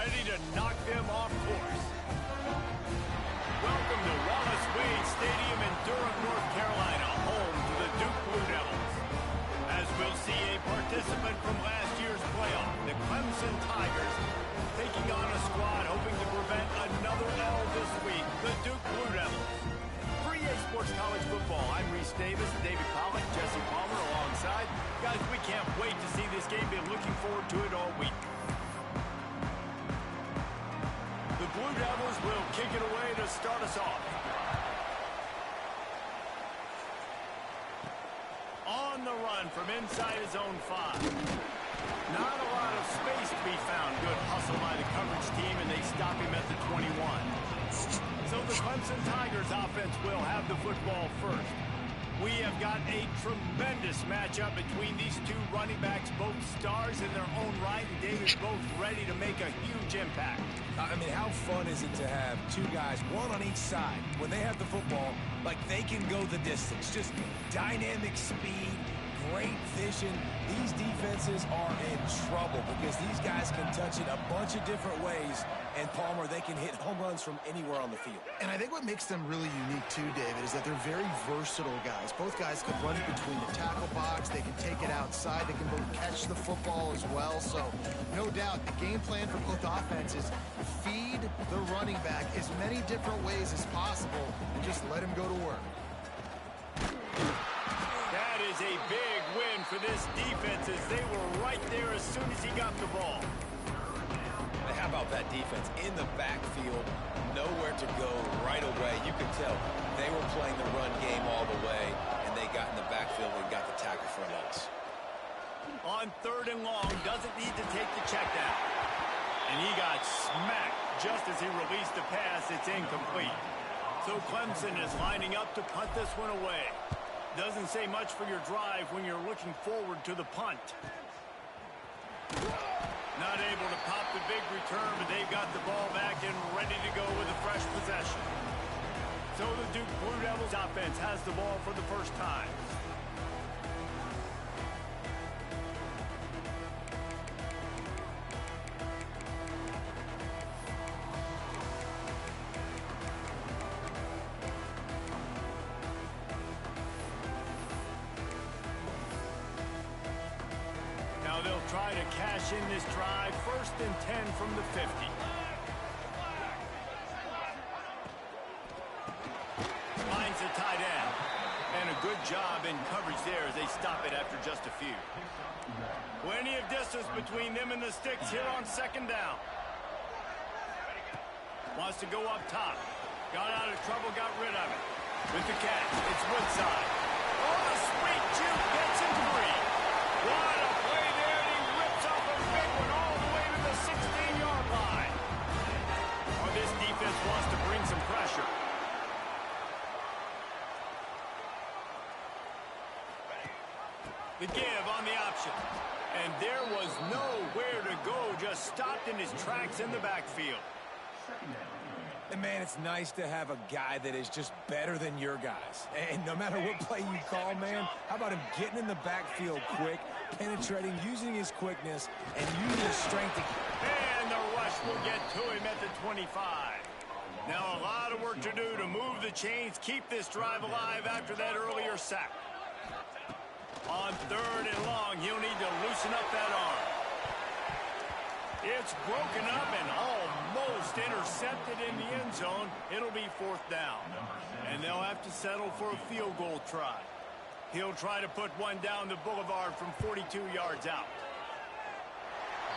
ready to knock them off course. Welcome to Wallace Wade Stadium in Durham, North Carolina, home to the Duke Blue Devils. As we'll see a participant from last year's playoff, the Clemson Tigers, taking on a squad hoping to prevent another L this week, the Duke Blue Devils. For EA Sports College Football, I'm Reese Davis, David Pollack, Jesse Palmer alongside. Guys, we can't wait to see this game. Been looking forward to it all week. The Blue Devils will kick it away to start us off. On the run from inside his own 5. Not a lot of space to be found. Good hustle by the coverage team, and they stop him at the 21. So the Clemson Tigers offense will have the football first. We have got a tremendous matchup between these two running backs, both stars in their own right, and Davis both ready to make a huge impact. I mean, how fun is it to have two guys, one on each side, when they have the football, like they can go the distance. Just dynamic speed, great vision. These defenses are in trouble because these guys can touch it a bunch of different ways, and Palmer, they can hit home runs from anywhere on the field. And I think what makes them really unique too, David, is that they're very versatile guys. Both guys can run between the tackle box, they can take it outside, they can both catch the football as well. So no doubt the game plan for both offenses, feed the running back as many different ways as possible and just let him go to work. That is a big win for this defense as they were right there as soon as he got the ball. How about that defense in the backfield, nowhere to go right away. You could tell they were playing the run game all the way, and they got in the backfield and got the tackle for a loss. On 3rd and long, doesn't need to take the check down. And he got smacked just as he released the pass. It's incomplete. So Clemson is lining up to punt this one away. Doesn't say much for your drive when you're looking forward to the punt. Not able to pop the big return, but they've got the ball back and ready to go with a fresh possession. So the Duke Blue Devils offense has the ball for the first time. Now they'll try to cash in this drive. 1st and 10 from the 50. Finds the tight end. And a good job in coverage there as they stop it after just a few. Plenty of distance between them and the sticks here on 2nd down. Wants to go up top. Got out of trouble, got rid of it. With the catch, it's Woodside. Oh, the sweet juke gets him free. What a play there, and he rips off a big one all the way to the 16-yard line. Oh, this defense wants to bring some pressure. The give on the option. And there was nowhere to go, just stopped in his tracks in the backfield. And, man, it's nice to have a guy that is just better than your guys. And no matter what play you call, man, how about him getting in the backfield quick, penetrating, using his quickness, and using his strength. And the rush will get to him at the 25. Now a lot of work to do to move the chains, keep this drive alive after that earlier sack. On 3rd and long, he'll need to loosen up that arm. It's broken up and almost intercepted in the end zone. It'll be 4th down. And they'll have to settle for a field goal try. He'll try to put one down the boulevard from 42 yards out.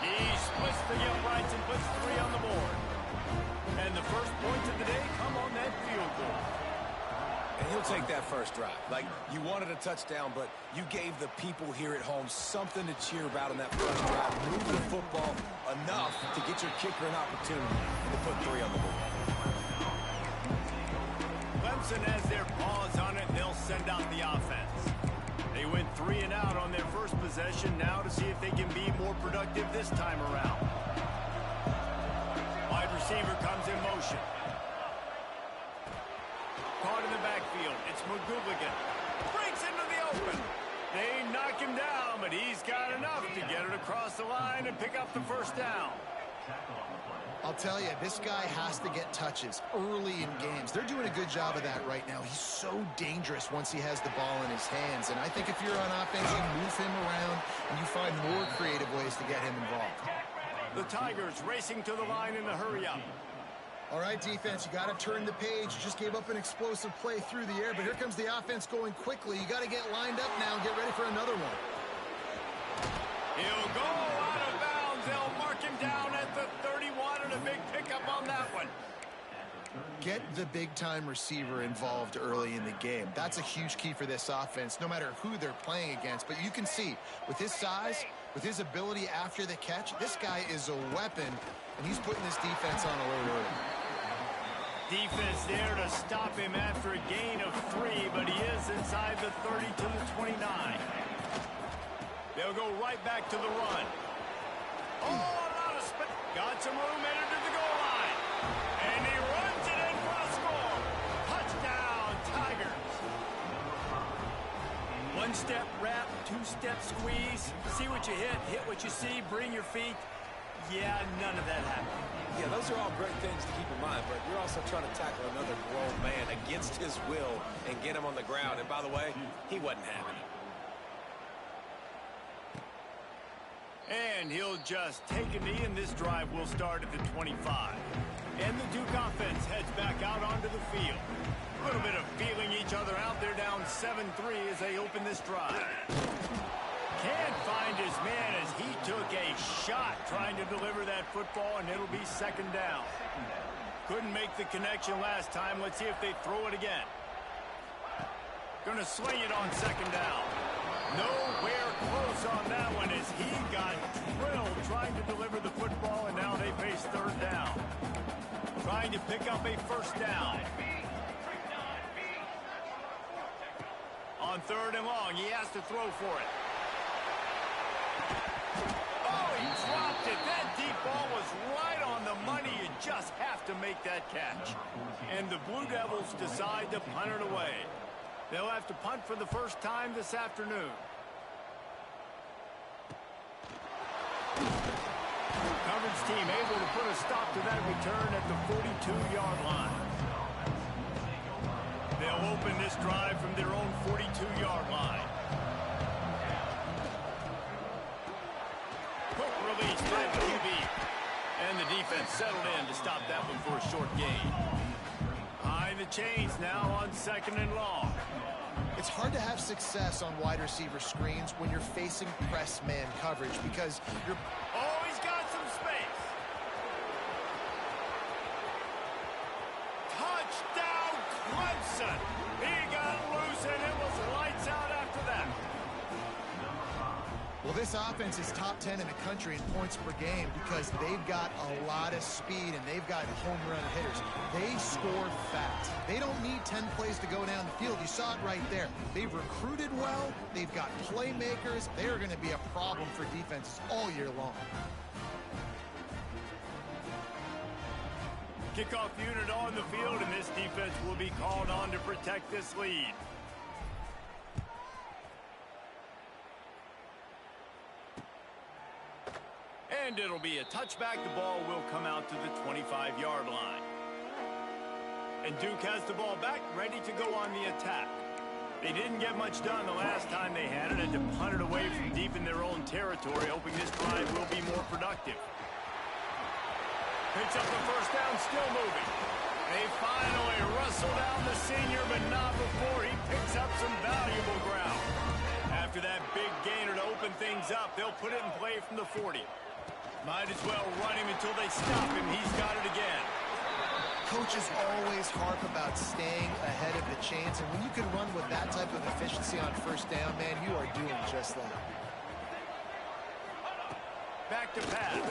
He splits the uprights and puts 3 on the board. And the first points of the day come on that field goal. And he'll take that first drive. Like, you wanted a touchdown, but you gave the people here at home something to cheer about in that first drive. Move the football enough to get your kicker an opportunity to put 3 on the board. Clemson has their paws on it, and they'll send out the offense. They went 3 and out on their first possession, now to see if they can be more productive this time around. Wide receiver comes in motion. Caught in the backfield. It's McGooligan. Breaks into the open. They knock him down, but he's got enough to get it across the line and pick up the first down. I'll tell you, this guy has to get touches early in games. They're doing a good job of that right now. He's so dangerous once he has the ball in his hands. And I think if you're on offense, you move him around and you find more creative ways to get him involved. The Tigers racing to the line in the hurry-up. All right, defense, you got to turn the page. You just gave up an explosive play through the air, but here comes the offense going quickly. You got to get lined up now and get ready for another one. He'll go out of bounds. They'll mark him down at the 31, and a big pickup on that one. Get the big-time receiver involved early in the game. That's a huge key for this offense, no matter who they're playing against. But you can see, with his size, with his ability after the catch, this guy is a weapon, and he's putting this defense on alert early. Defense there to stop him after a gain of 3, but he is inside the 30 to the 29. They'll go right back to the run. Oh, a lot of spin. Got some room headed to the goal line. And he runs it in for a score. Touchdown, Tigers. One-step wrap, two-step squeeze. See what you hit what you see, bring your feet. Yeah, none of that happened. Yeah, those are all great things to keep in mind, but you're also trying to tackle another grown man against his will and get him on the ground. And by the way, he wasn't having it. And he'll just take a knee, and this drive will start at the 25. And the Duke offense heads back out onto the field. A little bit of feeling each other out. They're down 7-3 as they open this drive. Can't find his man as he took a shot trying to deliver that football, and it'll be second down. Couldn't make the connection last time. Let's see if they throw it again. Gonna sling it on second down. Nowhere close on that one as he got drilled trying to deliver the football, and now they face third down. Trying to pick up a first down. On third and long, he has to throw for it. Oh, he dropped it. That deep ball was right on the money. You just have to make that catch. And the Blue Devils decide to punt it away. They'll have to punt for the first time this afternoon. Coverage team able to put a stop to that return at the 42-yard line. They'll open this drive from their own 42-yard line. Quick release by the QB. And the defense settled in to stop that one for a short gain. High the chains now on second and long. It's hard to have success on wide receiver screens when you're facing press man coverage because you're... Oh, he's got some space. Touchdown, Clemson. He got loose, and it was lights out after that. Well, this offense is top 10 in the country in points per game because they've got a lot of speed and they've got home run hitters. They score fast. They don't need 10 plays to go down the field. You saw it right there. They've recruited well. They've got playmakers. They are going to be a problem for defenses all year long. Kickoff unit on the field, and this defense will be called on to protect this lead. And it'll be a touchback. The ball will come out to the 25-yard line. And Duke has the ball back, ready to go on the attack. They didn't get much done the last time they had it, and to punt it away from deep in their own territory, hoping this drive will be more productive. Picks up the first down, still moving. They finally wrestle down the senior, but not before he picks up some valuable ground. After that big gainer to open things up, they'll put it in play from the 40. Might as well run him until they stop him. He's got it again. Coaches always harp about staying ahead of the chains, and when you can run with that type of efficiency on first down, man, you are doing just that. Back to pass.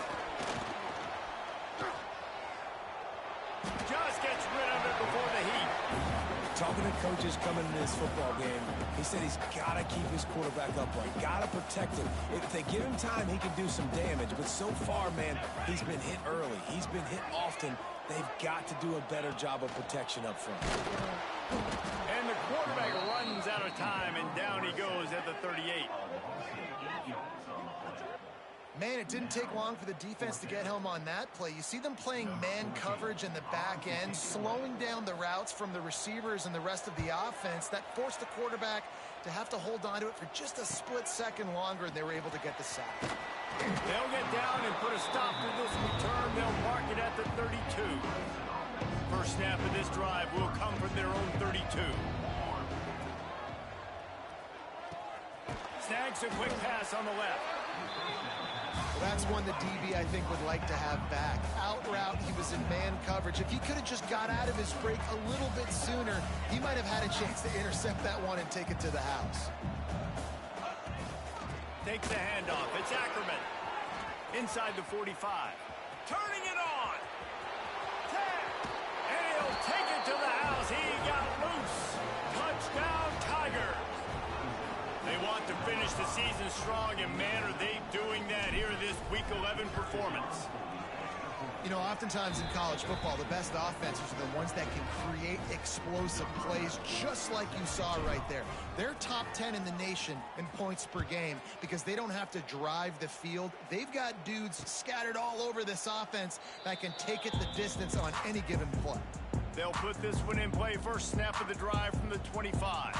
Just gets rid of it before the heat. Talking to coaches coming into this football game, he said he's got to keep his quarterback upright, got to protect him. If they give him time, he can do some damage. But so far, man, he's been hit early. He's been hit often. They've got to do a better job of protection up front. And the quarterback runs out of time, and down he goes at the 38. Man, it didn't take long for the defense to get home on that play. You see them playing man coverage in the back end, slowing down the routes from the receivers and the rest of the offense. That forced the quarterback to have to hold on to it for just a split second longer, and they were able to get the sack. They'll get down and put a stop to this return. They'll mark it at the 32. First snap of this drive will come from their own 32. Snags a quick pass on the left. Well, that's one the DB, I think, would like to have back. Out route, he was in man coverage. If he could have just got out of his break a little bit sooner, he might have had a chance to intercept that one and take it to the house. Takes the handoff. It's Ackerman. Inside the 45. Turning it on. And he'll take it to the house. He got loose. Touchdown, Tigers. They want to finish the season strong, and man, are they doing that here in this Week 11 performance. You know, oftentimes in college football, the best offenses are the ones that can create explosive plays, just like you saw right there. They're top 10 in the nation in points per game because they don't have to drive the field. They've got dudes scattered all over this offense that can take it the distance on any given play. They'll put this one in play. First snap of the drive from the 25.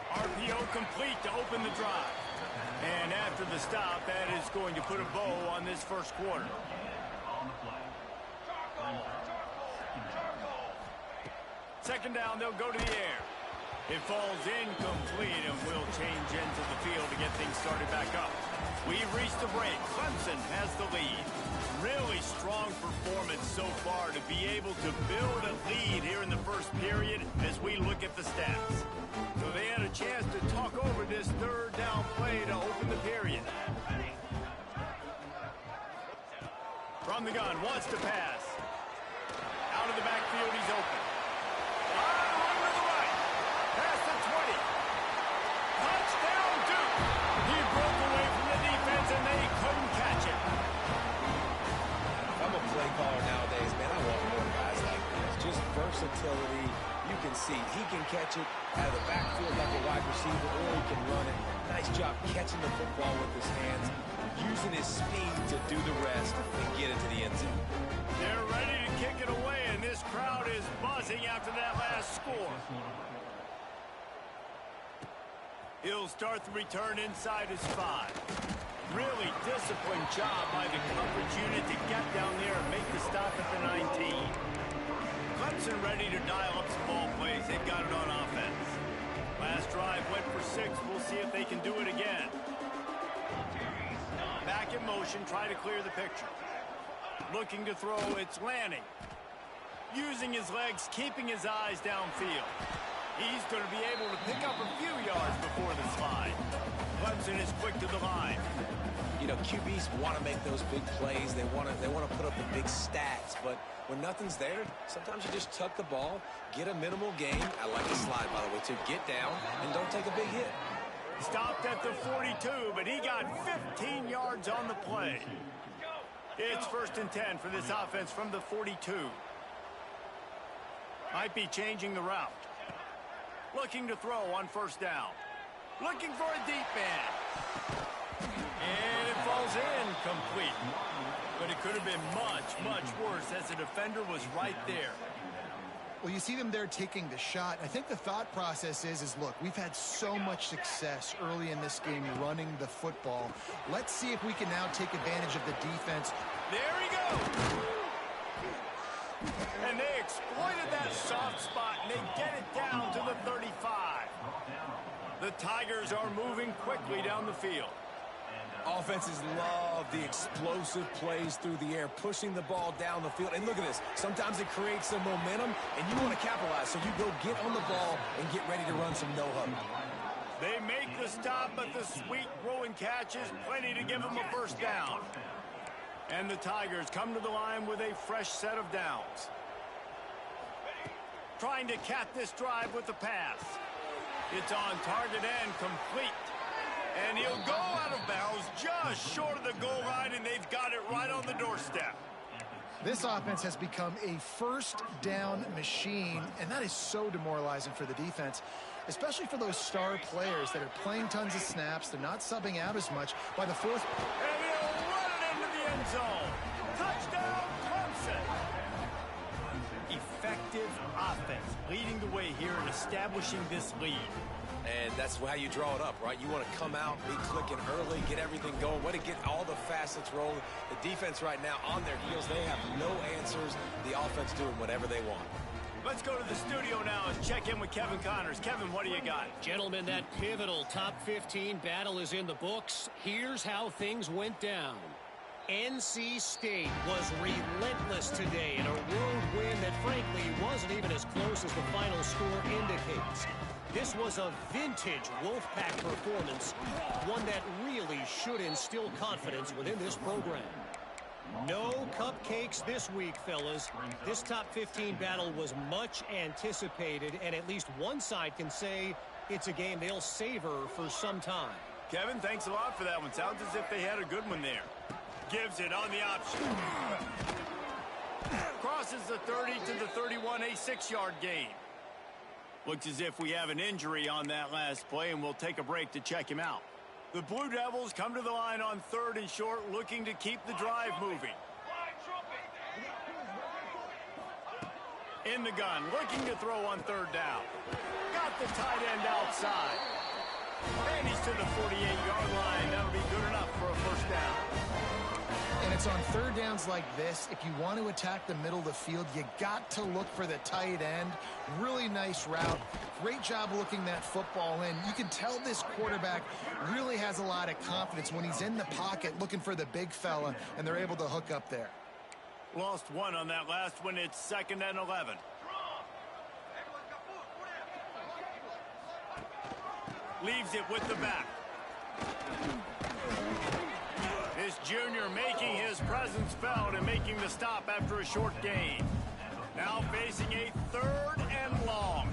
RPO complete to open the drive. And after the stop, that is going to put a bow on this first quarter. Second down, they'll go to the air. It falls incomplete and will change ends of the field to get things started back up. We've reached the break. Clemson has the lead. Really strong performance so far to be able to build a lead here in the first period as we look at the stats. So they had a chance to talk over this third down play to open the period. From the gun, wants to pass. Out of the backfield, he's open. Run to the right. Past the 20. Touchdown, Duke. He broke away from the defense, and they couldn't catch it. I'm a play caller nowadays, man. I want more guys like this. Just versatility. You can see he can catch it out of the backfield like a wide receiver, or he can run it. Nice job catching the football with his hands, using his speed to do the rest and get it to the end zone. They're ready to kick it away, and this crowd is buzzing after that last score. He'll start the return inside his 5. Really disciplined job by the coverage unit to get down there and make the stop at the 19. Clemson ready to dial up some ball plays. They've got it on offense. Last drive went for 6. We'll see if they can do it again. Back in motion, try to clear the picture. Looking to throw, it's Lanning. Using his legs, keeping his eyes downfield. He's going to be able to pick up a few yards before the slide. Clemson is quick to the line. You know, QBs want to make those big plays. They want to put up the big stats. But when nothing's there, sometimes you just tuck the ball, get a minimal gain. I like the slide, by the way, to get down and don't take a big hit. Stopped at the 42, but he got 15 yards on the play. It's 1st and 10 for this offense from the 42. Might be changing the route. Looking to throw on first down. Looking for a deep man. And it falls in complete. But it could have been much, much worse as the defender was right there. Well, you see them there taking the shot. I think the thought process is look, we've had so much success early in this game running the football. Let's see if we can now take advantage of the defense. There he goes. And they exploited that soft spot, and they get it down to the 35. The Tigers are moving quickly down the field. Offenses love the explosive plays through the air, pushing the ball down the field. And look at this. Sometimes it creates some momentum, and you want to capitalize. So you go get on the ball and get ready to run some no-huddle. They make the stop, but the sweet throwing catch is plenty to give them a first down. And the Tigers come to the line with a fresh set of downs. Trying to cap this drive with the pass. It's on target and complete. And he'll go out of bounds just short of the goal line, and they've got it right on the doorstep. This offense has become a first down machine, and that is so demoralizing for the defense. especially for those star players that are playing tons of snaps. They're not subbing out as much. By the fourth... And he'll run it into the end zone. Touchdown, Clemson. Effective offense leading the way here and establishing this lead. And that's how you draw it up, right? You want to come out, be clicking early, get everything going, want to get all the facets rolling. The defense right now on their heels, they have no answers. The offense doing whatever they want. Let's go to the studio now and check in with Kevin Connors. Kevin, what do you got? Gentlemen, that pivotal top 15 battle is in the books. Here's how things went down. NC State was relentless today in a road win that frankly wasn't even as close as the final score indicates. This was a vintage Wolfpack performance, one that really should instill confidence within this program. No cupcakes this week, fellas. This top 15 battle was much anticipated, and at least one side can say it's a game they'll savor for some time. Kevin, thanks a lot for that one. Sounds as if they had a good one there. Gives it on the option. Crosses the 30 to the 31, a 6-yard gain. Looks as if we have an injury on that last play, and we'll take a break to check him out. The Blue Devils come to the line on 3rd and short, looking to keep the drive moving. In the gun, looking to throw on 3rd down. Got the tight end outside. And he's to the 48-yard line. That'll be good enough for a first down. And it's on 3rd downs like this. If you want to attack the middle of the field, you got to look for the tight end. Really nice route. Great job looking that football in. You can tell this quarterback really has a lot of confidence when he's in the pocket looking for the big fella, and they're able to hook up there. Lost one on that last one. It's 2nd and 11. Leaves it with the back. This junior making his presence felt and making the stop after a short gain. Now facing a 3rd and long.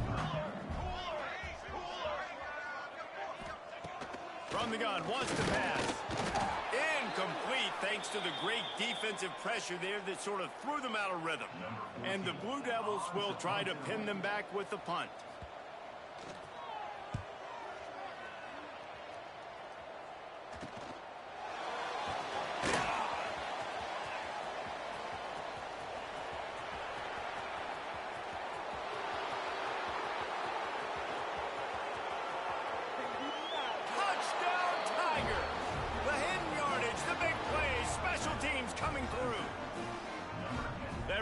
From the gun, wants to pass. Incomplete thanks to the great defensive pressure there that sort of threw them out of rhythm. And the Blue Devils will try to pin them back with the punt.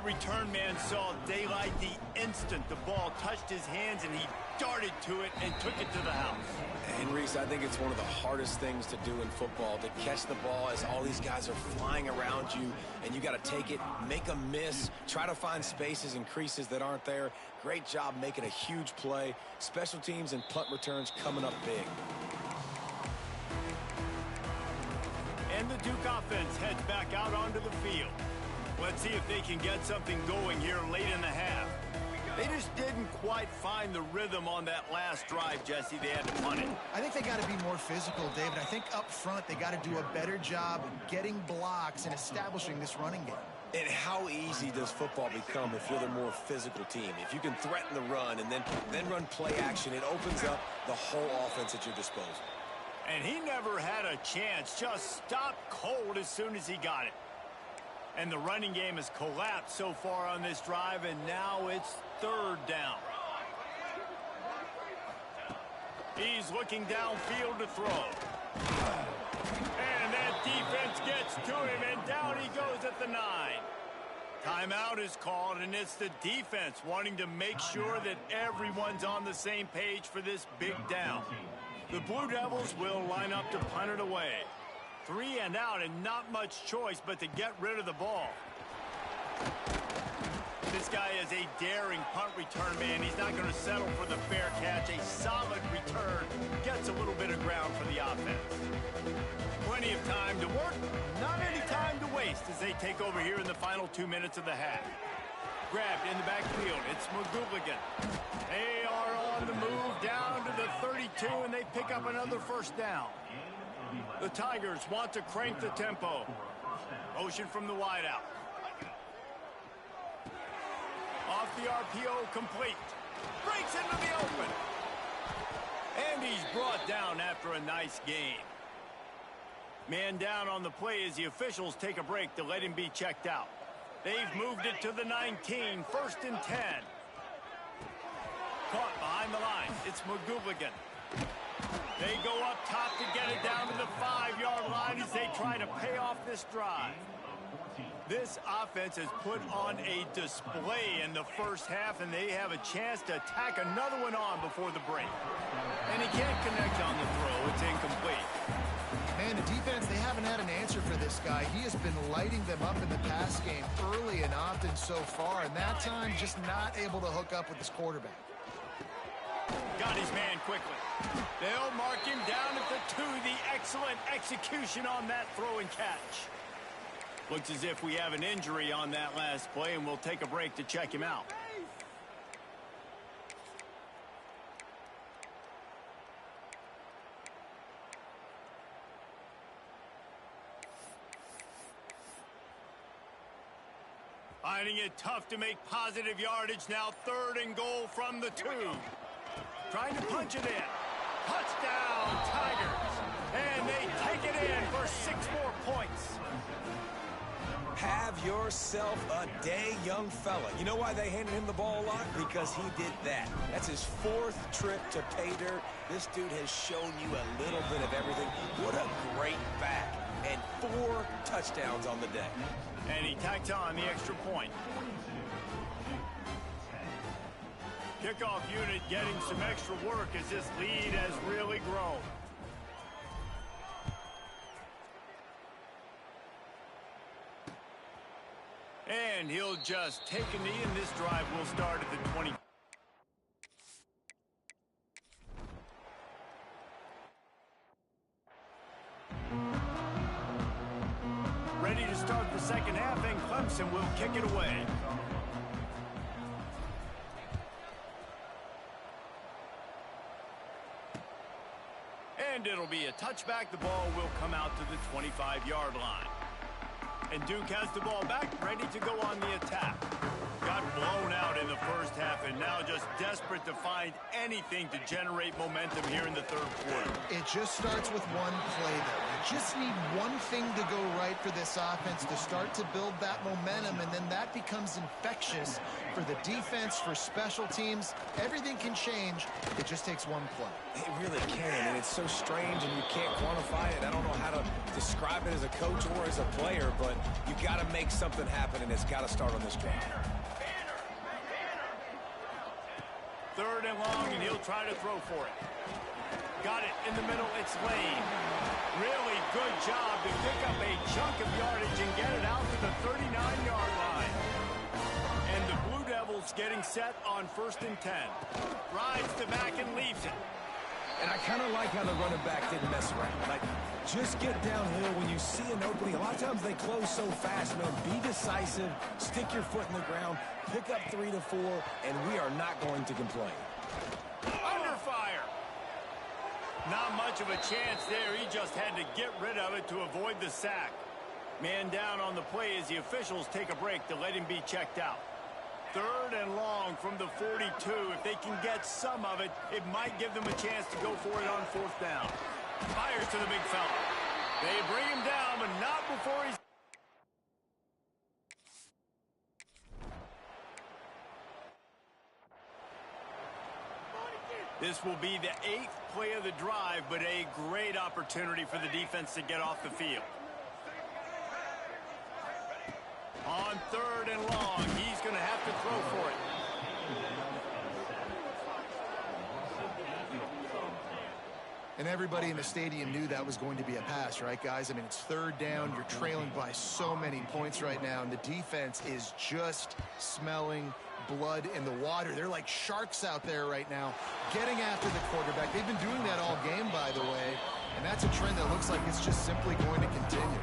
Return man saw daylight the instant the ball touched his hands, and he darted to it and took it to the house. And Reese, I think it's one of the hardest things to do in football, to catch the ball as all these guys are flying around you, and you got to take it, make a miss, try to find spaces and creases that aren't there. Great job making a huge play. Special teams and punt returns coming up big. And the Duke offense heads back out onto the field. Let's see if they can get something going here late in the half. They just didn't quite find the rhythm on that last drive, Jesse. They had to punt it. I think they got to be more physical, David. I think up front they got to do a better job getting blocks and establishing this running game. And how easy does football become if you're the more physical team? If you can threaten the run and then run play action, it opens up the whole offense at your disposal. And he never had a chance. Just stopped cold as soon as he got it. And the running game has collapsed so far on this drive, and now it's 3rd down. He's looking downfield to throw. And that defense gets to him, and down he goes at the 9. Timeout is called, and it's the defense wanting to make sure that everyone's on the same page for this big down. The Blue Devils will line up to punt it away. 3 and out, and not much choice but to get rid of the ball. This guy is a daring punt return man. He's not going to settle for the fair catch. A solid return gets a little bit of ground for the offense. Plenty of time to work, not any time to waste as they take over here in the final 2 minutes of the half. Grabbed in the backfield. It's McGooligan. They are on the move down to the 32, and they pick up another first down. The Tigers want to crank the tempo. Motion from the wideout. Off the RPO, complete. Breaks into the open. And he's brought down after a nice game. Man down on the play as the officials take a break to let him be checked out. They've moved it to the 19, 1st and 10. Caught behind the line. It's McGooligan. They go up top to get it down to the 5-yard line as they try to pay off this drive. This offense has put on a display in the first half, and they have a chance to tack another one on before the break. And he can't connect on the throw. It's incomplete. Man, the defense, they haven't had an answer for this guy. He has been lighting them up in the pass game early and often so far, and that time just not able to hook up with his quarterback. Got his man quickly. They'll mark him down at the 2. The excellent execution on that throw and catch. Looks as if we have an injury on that last play, and we'll take a break to check him out. Finding it tough to make positive yardage now. 3rd and goal from the 2. Trying to punch it in. Touchdown, Tigers. And they take it in for 6 more points. Have yourself a day, young fella. You know why they handed him the ball a lot? Because he did that. That's his 4th trip to pay dirt. This dude has shown you a little bit of everything. What a great back. And 4 touchdowns on the day. And he tacks on the extra point. Kickoff unit getting some extra work as this lead has really grown. And he'll just take a knee, and this drive will start at the 20. Ready to start the second half, and Clemson will kick it away. And it'll be a touchback. The ball will come out to the 25-yard line. And Duke has the ball back, ready to go on the attack. Got blown out in the first half, and now just desperate to find anything to generate momentum here in the 3rd quarter. It just starts with one play, though. You just need one thing to go right for this offense to start to build that momentum, and then that becomes infectious for the defense, for special teams. Everything can change. It just takes one play. It really can, and it's so strange, and you can't quantify it. I don't know how to describe it as a coach or as a player, but you've got to make something happen, and it's got to start on this drive. 3rd and long, and he'll try to throw for it. Got it in the middle. It's Lane. Really good job to pick up a chunk of yardage and get it out to the 39-yard line. And the Blue Devils getting set on 1st and 10. Rides the back and leaves it. And I kind of like how the running back didn't mess around. Like, just get downhill when you see an opening. A lot of times they close so fast, man. Be decisive, stick your foot in the ground, pick up 3 to 4, and we are not going to complain. Under fire. Not much of a chance there. He just had to get rid of it to avoid the sack. Man down on the play as the officials take a break to let him be checked out. 3rd and long from the 42. If they can get some of it, it might give them a chance to go for it on 4th down. Fires to the big fella. They bring him down, but not before he's... This will be the 8th play of the drive, but a great opportunity for the defense to get off the field. On 3rd and long, he's going to have to throw for it. And everybody in the stadium knew that was going to be a pass, right, guys? I mean, it's 3rd down. You're trailing by so many points right now, and the defense is just smelling blood in the water. They're like sharks out there right now, getting after the quarterback. They've been doing that all game, by the way, and that's a trend that looks like it's just simply going to continue.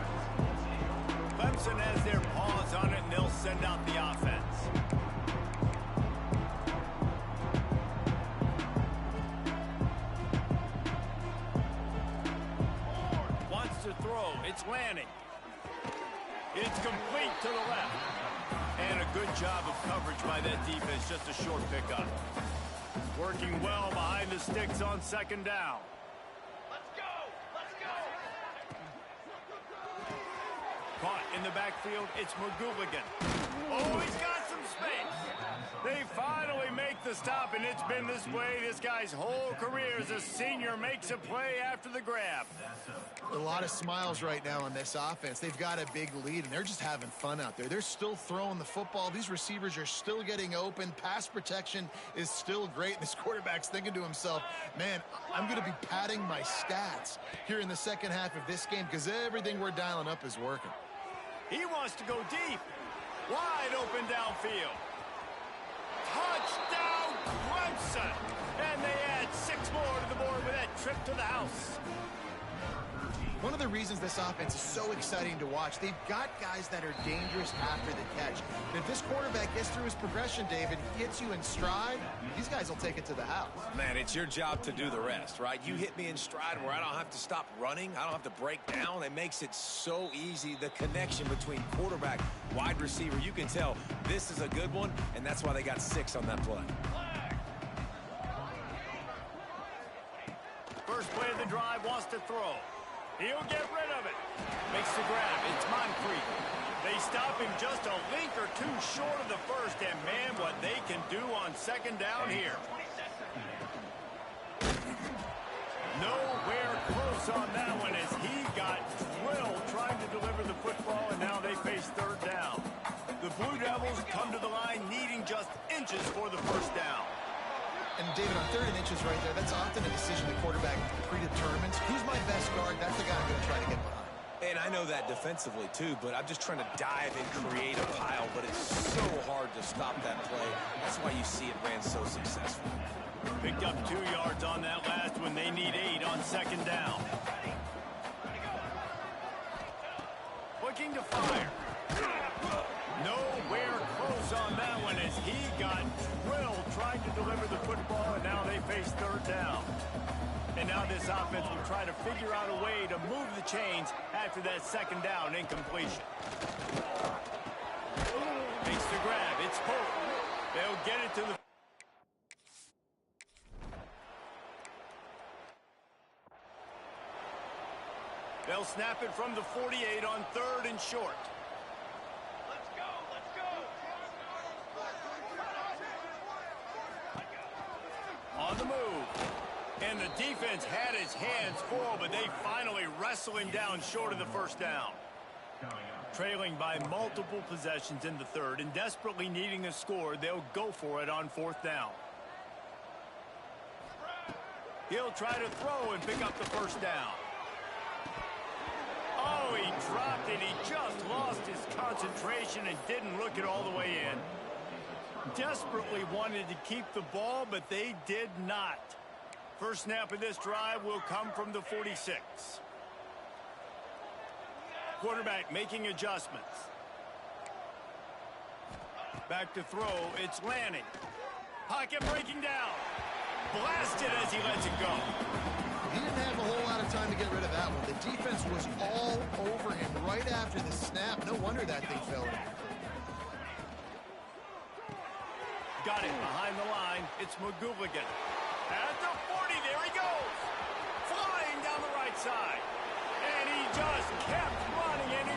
Clemson has their paws on it, and they'll send out the offense. Wants to throw. It's Lanning. It's complete to the left. And a good job of coverage by that defense. Just a short pickup. Working well behind the sticks on second down. Caught in the backfield, it's McGooligan. Oh, he's got some space. They finally make the stop, and it's been this way this guy's whole career as a senior makes a play after the grab. A lot of smiles right now on this offense. They've got a big lead, and they're just having fun out there. They're still throwing the football. These receivers are still getting open. Pass protection is still great. And this quarterback's thinking to himself, man, I'm going to be padding my stats here in the second half of this game because everything we're dialing up is working. He wants to go deep. Wide open downfield. Touchdown, Clemson! And they add 6 more to the board with that trip to the house. One of the reasons this offense is so exciting to watch, they've got guys that are dangerous after the catch. And if this quarterback gets through his progression, David, he hits you in stride, these guys will take it to the house. Man, it's your job to do the rest, right? You hit me in stride where I don't have to stop running. I don't have to break down. It makes it so easy. The connection between quarterback, wide receiver, you can tell this is a good one, and that's why they got 6 on that play. First play of the drive, wants to throw. He'll get rid of it. Makes the grab. It's Moncrief. They stop him just a link or 2 short of the first, and man, what they can do on second down here. Nowhere close on that one as he got drilled trying to deliver the football, and now they face third down. The Blue Devils come to the line needing just inches for the first down. And David, on 3rd and inches right there, that's often a decision the quarterback predetermines. Who's my best guard? That's the guy I'm going to try to get behind. And I know that defensively, too, but I'm just trying to dive and create a pile, but it's so hard to stop that play. That's why you see it ran so successful. Picked up 2 yards on that last one. They need 8 on second down. Looking to fire. Nowhere close on that one as he got drilled trying to deliver the football, and now they face third down. And now this offense will try to figure out a way to move the chains after that second down incompletion. Makes the grab. It's Holt. They'll get it to the... They'll snap it from the 48 on 3rd and short. On the move. And the defense had his hands full, but they finally wrestle him down short of the first down. Trailing by multiple possessions in the 3rd and desperately needing a score, they'll go for it on 4th down. He'll try to throw and pick up the first down. Oh, he dropped it. He just lost his concentration and didn't look it all the way in. Desperately wanted to keep the ball, but they did not. First snap of this drive will come from the 46. Quarterback making adjustments. Back to throw, it's Lanning. Pocket breaking down. Blasted as he lets it go. He didn't have a whole lot of time to get rid of that one. The defense was all over him right after the snap. No wonder that thing fell in. Got it behind the line. It's McGooligan. At the 40, there he goes. Flying down the right side. And he just kept running, and he...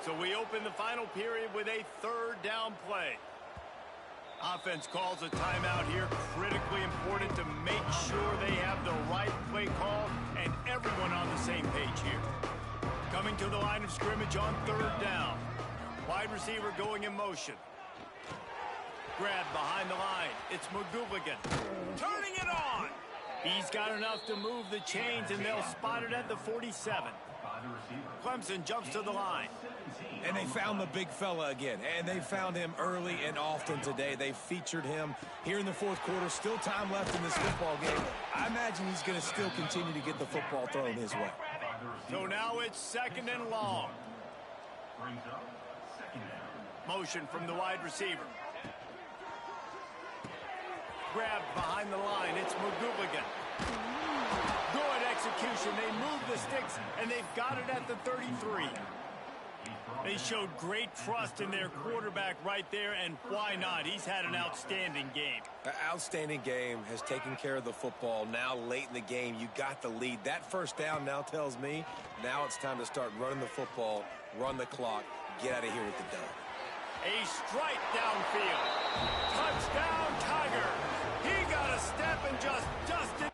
So we open the final period with a 3rd down play. Offense calls a timeout here. Critically important to make sure they have the right play call and everyone on the same page here. Coming to the line of scrimmage on 3rd down. Wide receiver going in motion. Grab behind the line. It's McGooligan. Turning it on. He's got enough to move the chains, and they'll spot it at the 47. Clemson jumps to the line. And they found the big fella again, and they found him early and often today. They featured him here in the 4th quarter. Still time left in this football game. I imagine he's going to still continue to get the football thrown his way. So now it's 2nd and long. Motion from the wide receiver. Grabbed behind the line. It's McGooligan. Good execution. They move the sticks and they've got it at the 33. They showed great trust in their quarterback right there, and why not? He's had an outstanding game. An outstanding game, has taken care of the football. Now late in the game, you got the lead. That first down now tells me now it's time to start running the football, run the clock, get out of here with the dub. A strike downfield. Touchdown, Tiger. He got a step and just dusted.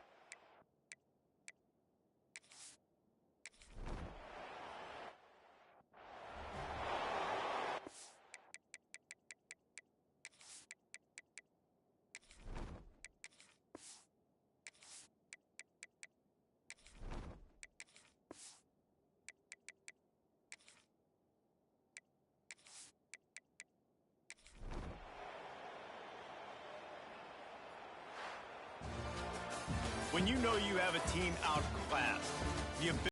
When you know you have a team outclassed, the ability